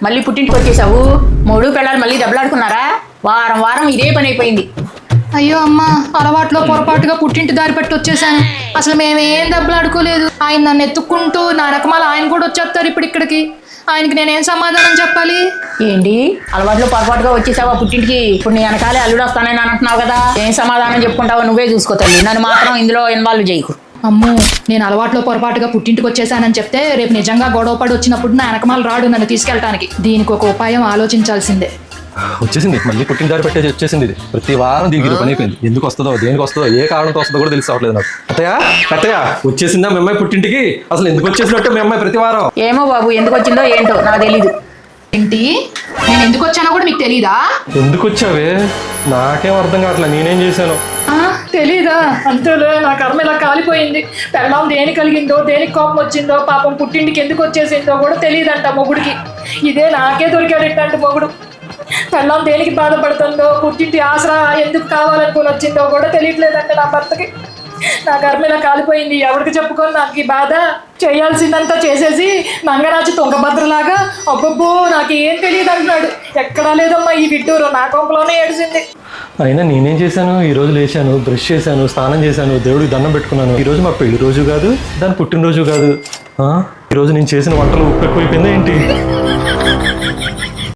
మళ్ళీ పుట్టింటికి వచ్చేసావు. మూడు పిల్లలు మళ్ళీ దెబ్బలాడుకున్నారా? వారం వారం ఇదే పని అయిపోయింది. అయ్యో అమ్మ, అలవాట్లో పొరపాటుగా పుట్టింటి దారి పట్టి వచ్చేసాను. అసలు మేమేం దెబ్బలాడుకోలేదు. ఆయన నన్ను ఎత్తుక్కుంటూ నా రకమాల ఆయన కూడా వచ్చేస్తారు ఇప్పుడు ఇక్కడికి. ఆయనకి నేనేం సమాధానం చెప్పాలి? ఏంటి అలవాట్లో పొరపాటుగా వచ్చేసావా పుట్టింటికి? ఇప్పుడు నీ వెనకాలే అల్లుడు వస్తానని అంటున్నావు కదా, ఏం సమాధానం చెప్పుకుంటావో నువ్వే చూసుకో తల్లి. నన్ను మాత్రం ఇందులో ఇన్వాల్వ్ చేయకు. అమ్మో, నేను అలవాట్లో పొరపాటుగా పుట్టింటికి వచ్చేసానని చెప్తే రేపు నిజంగా గొడవపడి వచ్చినప్పుడు నా వెనకమాల రాడు నన్ను తీసుకెళ్ళటానికి. దీనికి ఒక ఉపాయం ఆలోచించాల్సిందే. వచ్చేసింది, మళ్ళీ పుట్టిన దారి పెట్టేసి వచ్చేసింది. ఇది ప్రతి వారం దిగిరి పని అయిపోయింది. ఎందుకు వస్తుందో, దేనికి వస్తుందో, ఏ కారణంతో వస్తుందో కూడా తెలిసి రావట్లేదు నాకు. అత్తయ్య వచ్చేసిందా మీ అమ్మాయి పుట్టింటికి? అసలు ఎందుకు వచ్చేసినట్టు మీ అమ్మాయి ప్రతి వారం? ఏమో బాబు, ఎందుకు వచ్చిందో ఏంటో నాకు తెలీదు. ఏంటి, నేను ఎందుకు వచ్చానో కూడా మీకు తెలీదా? ఎందుకు వచ్చావే? నాకేం అర్థం కావట్లేదు, నేనేం చేశాను? తెలీదా? అంతేలే, నా కర్మ ఇలా కాలిపోయింది. పెళ్ళాం దేనికి కలిగిందో, దేనికి కోపం వచ్చిందో, పాపం పుట్టింటికి ఎందుకు వచ్చేసిందో కూడా తెలియదంట మొగుడికి. ఇదే నాకే దొరికాడేటంట మొగుడు. పెళ్ళాం దేనికి బాధపడుతుందో, పుట్టింటి ఆసరా ఎందుకు కావాలనుకుని వచ్చిందో కూడా తెలియట్లేదంట నా భర్తకి. నా కర్మ ఇలా కాలిపోయింది. ఎవరికి చెప్పుకొని నాకు ఈ బాధ? చేయాల్సిందంతా చేసేసి నంగరాజు తుంగభద్రలాగా అబ్బబ్బో నాకు ఏం తెలియదు అంటున్నాడు. ఎక్కడా లేదమ్మా ఈ విడ్డూరు, నా కొంపలోనే ఏడిసింది. అయినా నేనేం చేశాను? ఈ రోజు లేచాను, బ్రష్ చేశాను, స్నానం చేశాను, దేవుడికి దండం పెట్టుకున్నాను. ఈ రోజు మా పెళ్లి రోజు కాదు, దాని పుట్టినరోజు కాదు. ఈరోజు నేను చేసిన వంటలు ఉప్పు ఎక్కువైపోయిందా ఏంటి?